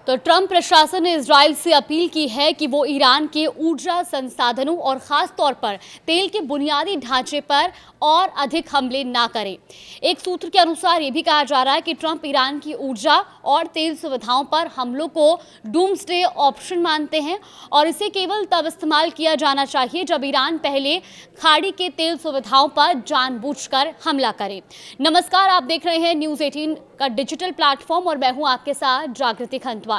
तो ट्रंप प्रशासन ने इजराइल से अपील की है कि वो ईरान के ऊर्जा संसाधनों और खास तौर पर तेल के बुनियादी ढांचे पर और अधिक हमले ना करें। एक सूत्र के अनुसार ये भी कहा जा रहा है कि ट्रंप ईरान की ऊर्जा और तेल सुविधाओं पर हमलों को डूम्सडे ऑप्शन मानते हैं और इसे केवल तब इस्तेमाल किया जाना चाहिए जब ईरान पहले खाड़ी के तेल सुविधाओं पर जानबूझकर हमला करे। नमस्कार, आप देख रहे हैं न्यूज़ 18 का डिजिटल प्लेटफॉर्म और मैं हूं आपके साथ जागृति खंतवाल।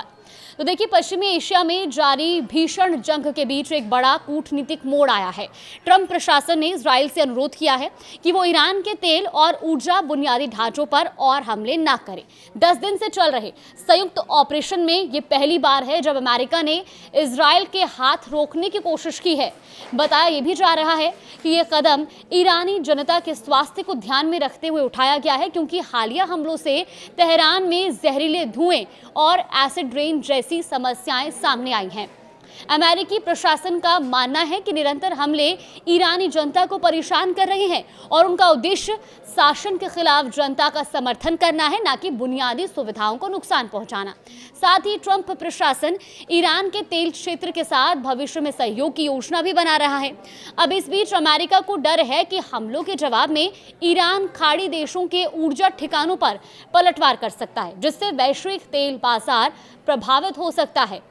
तो देखिए, पश्चिमी एशिया में जारी भीषण जंग के बीच एक बड़ा कूटनीतिक मोड़ आया है। ट्रंप प्रशासन ने इजराइल से अनुरोध किया है कि वो ईरान के तेल और ऊर्जा बुनियादी ढांचों पर और हमले ना करे। 10 दिन से चल रहे संयुक्त ऑपरेशन में ये पहली बार है जब अमेरिका ने इजराइल के हाथ रोकने की कोशिश की है। बताया ये भी जा रहा है कि ये कदम ईरानी जनता के स्वास्थ्य को ध्यान में रखते हुए उठाया गया है, क्योंकि हालिया हमलों से तेहरान में जहरीले धुएं और एसिड रेन जैसी समस्याएं सामने आई हैं। अमेरिकी प्रशासन का मानना है कि निरंतर हमले ईरानी जनता को परेशान कर रहे हैं और उनका उद्देश्य शासन के खिलाफ जनता का समर्थन करना है, ना कि बुनियादी सुविधाओं को नुकसान पहुंचाना। साथ ही ट्रंप प्रशासन ईरान के तेल क्षेत्र के साथ भविष्य में सहयोग की योजना भी बना रहा है। अब इस बीच अमेरिका को डर है कि हमलों के जवाब में ईरान खाड़ी देशों के ऊर्जा ठिकानों पर पलटवार कर सकता है, जिससे वैश्विक तेल बाजार प्रभावित हो सकता है।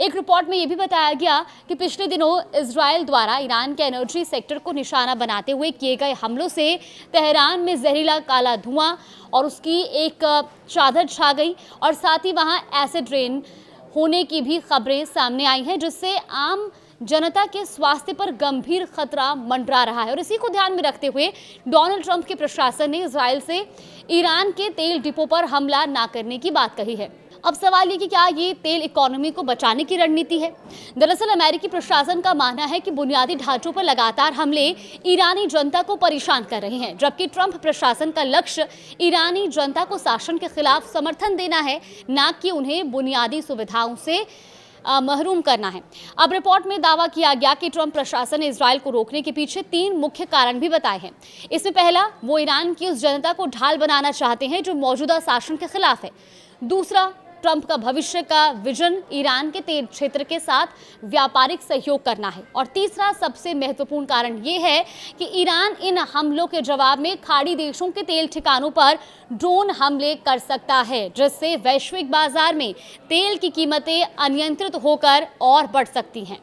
एक रिपोर्ट में यह भी बताया गया कि पिछले दिनों इजराइल द्वारा ईरान के एनर्जी सेक्टर को निशाना बनाते हुए किए गए हमलों से तेहरान में जहरीला काला धुआं और उसकी एक चादर छा गई और साथ ही वहां एसिड रेन होने की भी खबरें सामने आई हैं, जिससे आम जनता के स्वास्थ्य पर गंभीर खतरा मंडरा रहा है। और इसी को ध्यान में रखते हुए डोनाल्ड ट्रंप के प्रशासन ने इजराइल से ईरान के तेल डिपो पर हमला ना करने की बात कही है। अब सवाल ये कि क्या ये तेल इकोनॉमी को बचाने की रणनीति है? दरअसल अमेरिकी प्रशासन का मानना है कि बुनियादी ढांचों पर लगातार हमले ईरानी जनता को परेशान कर रहे हैं, जबकि ट्रंप प्रशासन का लक्ष्य ईरानी जनता को शासन के खिलाफ समर्थन देना है, ना कि उन्हें बुनियादी सुविधाओं से महरूम करना है। अब रिपोर्ट में दावा किया गया कि ट्रंप प्रशासन ने इजराइल को रोकने के पीछे 3 मुख्य कारण भी बताए हैं। इसमें पहला, वो ईरान की उस जनता को ढाल बनाना चाहते हैं जो मौजूदा शासन के खिलाफ है। दूसरा, ट्रंप का भविष्य का विजन ईरान के तेल क्षेत्र के साथ व्यापारिक सहयोग करना है। और तीसरा सबसे महत्वपूर्ण कारण ये है कि ईरान इन हमलों के जवाब में खाड़ी देशों के तेल ठिकानों पर ड्रोन हमले कर सकता है, जिससे वैश्विक बाजार में तेल की कीमतें अनियंत्रित होकर और बढ़ सकती हैं।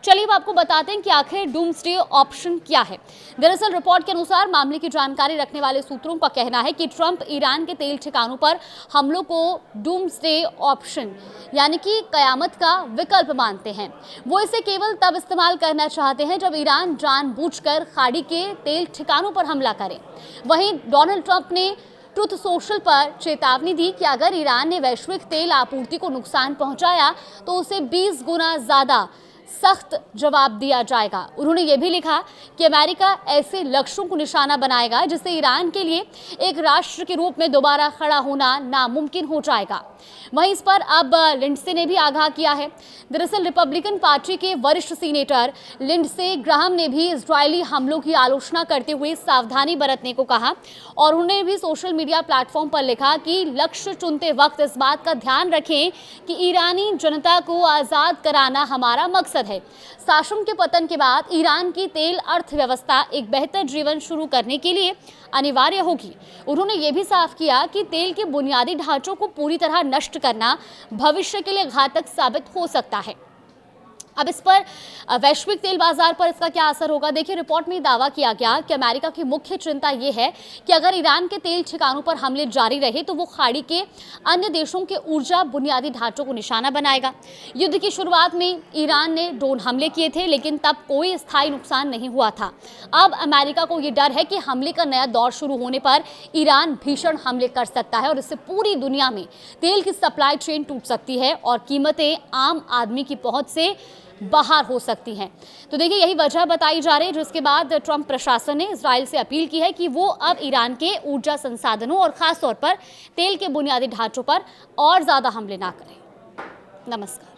चलिए अब आपको बताते हैं कि आखिर डूम्सडे ऑप्शन क्या है। दरअसल रिपोर्ट के अनुसार मामले की जानकारी रखने वाले सूत्रों का कहना है कि ट्रंप ईरान के तेल ठिकानों पर हमलों को डूम्सडे ऑप्शन यानी कि कयामत का विकल्प मानते हैं। वो इसे केवल तब इस्तेमाल करना चाहते हैं जब ईरान जानबूझकर खाड़ी के तेल ठिकानों पर हमला करे। वहीं डोनाल्ड ट्रंप ने ट्रुथ सोशल पर चेतावनी दी कि अगर ईरान ने वैश्विक तेल आपूर्ति को नुकसान पहुंचाया तो उसे 20 गुना ज़्यादा सख्त जवाब दिया जाएगा। उन्होंने ये भी लिखा कि अमेरिका ऐसे लक्ष्यों को निशाना बनाएगा जिससे ईरान के लिए एक राष्ट्र के रूप में दोबारा खड़ा होना नामुमकिन हो जाएगा। वहीं इस पर अब लिंडसे ने भी आगाह किया है। दरअसल रिपब्लिकन पार्टी के वरिष्ठ सीनेटर लिंडसे ग्राहम ने भी इजरायली हमलों की आलोचना करते हुए सावधानी बरतने को कहा और उन्होंने भी सोशल मीडिया प्लेटफॉर्म पर लिखा कि लक्ष्य चुनते वक्त इस बात का ध्यान रखें कि ईरानी जनता को आज़ाद कराना हमारा मकसद है। शासन के पतन के बाद ईरान की तेल अर्थव्यवस्था एक बेहतर जीवन शुरू करने के लिए अनिवार्य होगी। उन्होंने ये भी साफ किया कि तेल के बुनियादी ढांचों को पूरी तरह नष्ट करना भविष्य के लिए घातक साबित हो सकता है। अब इस पर वैश्विक तेल बाजार पर इसका क्या असर होगा? देखिए, रिपोर्ट में दावा किया गया कि अमेरिका की मुख्य चिंता ये है कि अगर ईरान के तेल ठिकानों पर हमले जारी रहे तो वो खाड़ी के अन्य देशों के ऊर्जा बुनियादी ढांचों को निशाना बनाएगा। युद्ध की शुरुआत में ईरान ने ड्रोन हमले किए थे, लेकिन तब कोई स्थायी नुकसान नहीं हुआ था। अब अमेरिका को ये डर है कि हमले का नया दौर शुरू होने पर ईरान भीषण हमले कर सकता है और इससे पूरी दुनिया में तेल की सप्लाई चेन टूट सकती है और कीमतें आम आदमी की पहुंच से बाहर हो सकती हैं। तो देखिए, यही वजह बताई जा रही है जिसके बाद ट्रंप प्रशासन ने इजराइल से अपील की है कि वो अब ईरान के ऊर्जा संसाधनों और खास तौर पर तेल के बुनियादी ढांचों पर और ज्यादा हमले ना करें। नमस्कार।